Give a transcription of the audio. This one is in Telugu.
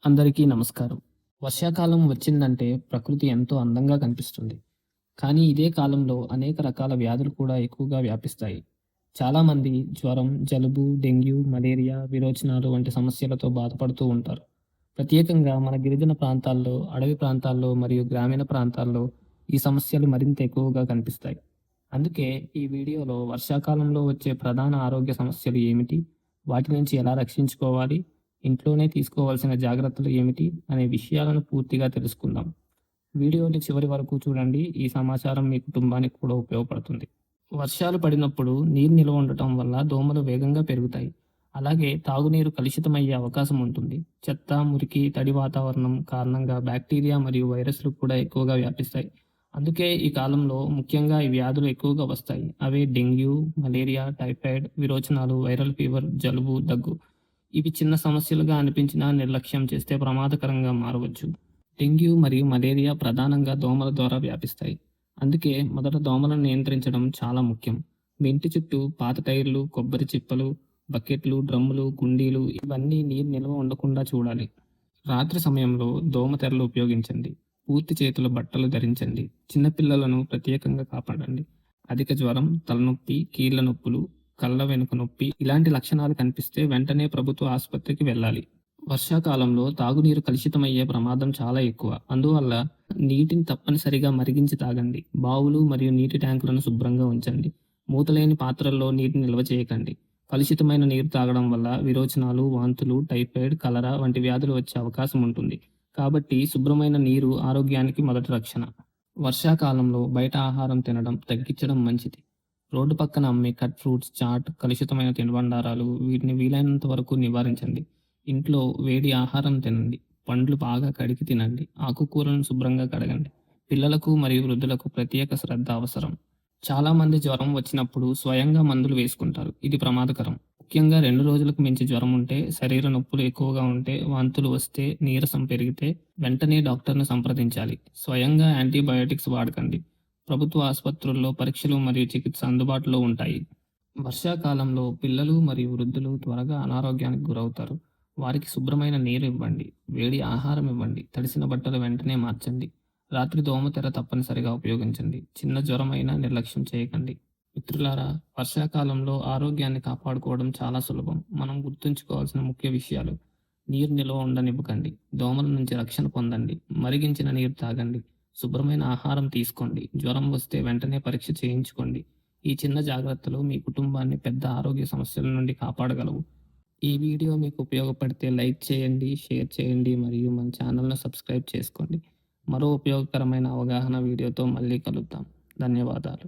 అందరికీ నమస్కారం. వర్షాకాలం వచ్చిందంటే ప్రకృతి ఎంతో అందంగా కనిపిస్తుంది. కానీ ఇదే కాలంలో అనేక రకాల వ్యాధులు కూడా ఎక్కువగా వ్యాపిస్తాయి. చాలామంది జ్వరం, జలుబు, డెంగ్యూ, మలేరియా, విరోచనాలు వంటి సమస్యలతో బాధపడుతూ ఉంటారు. ప్రత్యేకంగా మన గిరిజన ప్రాంతాల్లో, అడవి ప్రాంతాల్లో మరియు గ్రామీణ ప్రాంతాల్లో ఈ సమస్యలు మరింత ఎక్కువగా కనిపిస్తాయి. అందుకే ఈ వీడియోలో వర్షాకాలంలో వచ్చే ప్రధాన ఆరోగ్య సమస్యలు ఏమిటి? వాటి నుంచి ఎలా రక్షించుకోవాలి? ఇంట్లోనే తీసుకోవాల్సిన జాగ్రత్తలు ఏమిటి? అనే విషయాలను పూర్తిగా తెలుసుకుందాం. వీడియోని చివరి వరకు చూడండి. ఈ సమాచారం మీ కుటుంబానికి కూడా ఉపయోగపడుతుంది. వర్షాలు పడినప్పుడు నీరు నిల్వ ఉండటం వల్ల దోమలు వేగంగా పెరుగుతాయి. అలాగే తాగునీరు కలుషితమయ్యే అవకాశం ఉంటుంది. చెత్త, మురికి, తడి వాతావరణం కారణంగా బ్యాక్టీరియా మరియు వైరస్లు కూడా ఎక్కువగా వ్యాపిస్తాయి. అందుకే ఈ కాలంలో ముఖ్యంగా ఈ వ్యాధులు ఎక్కువగా వస్తాయి. అవే డెంగ్యూ, మలేరియా, టైఫాయిడ్, విరోచనాలు, వైరల్ ఫీవర్, జలుబు, దగ్గు. ఇవి చిన్న సమస్యలుగా అనిపించినా నిర్లక్ష్యం చేస్తే ప్రమాదకరంగా మారవచ్చు. డెంగ్యూ మరియు మలేరియా ప్రధానంగా దోమల ద్వారా వ్యాపిస్తాయి. అందుకే మొదట దోమలను నియంత్రించడం చాలా ముఖ్యం. మీ ఇంటి చుట్టూ పాత టైర్లు, కొబ్బరి చిప్పలు, బకెట్లు, డ్రమ్ములు, కుండీలు ఇవన్నీ నీరు నిల్వ ఉండకుండా చూడాలి. రాత్రి సమయంలో దోమ తెరలు ఉపయోగించండి. పూర్తి చేతుల బట్టలు ధరించండి. చిన్నపిల్లలను ప్రత్యేకంగా కాపాడండి. అధిక జ్వరం, తలనొప్పి, కీళ్ల నొప్పులు, కళ్ళ వెనుక నొప్పి ఇలాంటి లక్షణాలు కనిపిస్తే వెంటనే ప్రభుత్వ ఆసుపత్రికి వెళ్ళాలి. వర్షాకాలంలో తాగునీరు కలుషితమయ్యే ప్రమాదం చాలా ఎక్కువ. అందువల్ల నీటిని తప్పనిసరిగా మరిగించి తాగండి. బావులు మరియు నీటి ట్యాంకులను శుభ్రంగా ఉంచండి. మూతలేని పాత్రల్లో నీటిని నిల్వ చేయకండి. కలుషితమైన నీరు తాగడం వల్ల విరోచనాలు, వాంతులు, టైఫాయిడ్, కలరా వంటి వ్యాధులు వచ్చే అవకాశం ఉంటుంది. కాబట్టి శుభ్రమైన నీరు ఆరోగ్యానికి మొదటి రక్షణ. వర్షాకాలంలో బయట ఆహారం తినడం తగ్గించడం మంచిది. రోడ్డు పక్కన అమ్మే కట్ ఫ్రూట్స్, చాట్, కలుషితమైన తినుబండారాలు వీటిని వీలైనంత వరకు నివారించండి. ఇంట్లో వేడి ఆహారం తినండి. పండ్లు బాగా కడిగి తినండి. ఆకుకూరలను శుభ్రంగా కడగండి. పిల్లలకు మరియు వృద్ధులకు ప్రత్యేక శ్రద్ధ అవసరం. చాలామంది జ్వరం వచ్చినప్పుడు స్వయంగా మందులు వేసుకుంటారు. ఇది ప్రమాదకరం. ముఖ్యంగా 2 రోజులకు మించి జ్వరం ఉంటే, శరీర నొప్పులు ఎక్కువగా ఉంటే, వాంతులు వస్తే, నీరసం పెరిగితే వెంటనే డాక్టర్ను సంప్రదించాలి. స్వయంగా యాంటీబయాటిక్స్ వాడకండి. ప్రభుత్వ ఆసుపత్రుల్లో పరీక్షలు మరియు చికిత్స అందుబాటులో ఉంటాయి. వర్షాకాలంలో పిల్లలు మరియు వృద్ధులు త్వరగా అనారోగ్యానికి గురవుతారు. వారికి శుభ్రమైన నీరు ఇవ్వండి. వేడి ఆహారం ఇవ్వండి. తడిసిన బట్టలు వెంటనే మార్చండి. రాత్రి దోమతెర తప్పనిసరిగా ఉపయోగించండి. చిన్న జ్వరమైనా నిర్లక్ష్యం చేయకండి. మిత్రులారా, వర్షాకాలంలో ఆరోగ్యాన్ని కాపాడుకోవడం చాలా సులభం. మనం గుర్తుంచుకోవాల్సిన ముఖ్య విషయాలు: నీరు నిల్వ ఉండనివ్వకండి. దోమల నుంచి రక్షణ పొందండి. మరిగించిన నీరు తాగండి. శుభ్రమైన ఆహారం తీసుకోండి. జ్వరం వస్తే వెంటనే పరీక్ష చేయించుకోండి. ఈ చిన్న జాగ్రత్తలు మీ కుటుంబాన్ని పెద్ద ఆరోగ్య సమస్యల నుండి కాపాడగలవు. ఈ వీడియో మీకు ఉపయోగపడితే లైక్ చేయండి, షేర్ చేయండి మరియు మన ఛానల్ను సబ్స్క్రైబ్ చేసుకోండి. మరో ఉపయోగకరమైన అవగాహన వీడియోతో మళ్ళీ కలుద్దాం. ధన్యవాదాలు.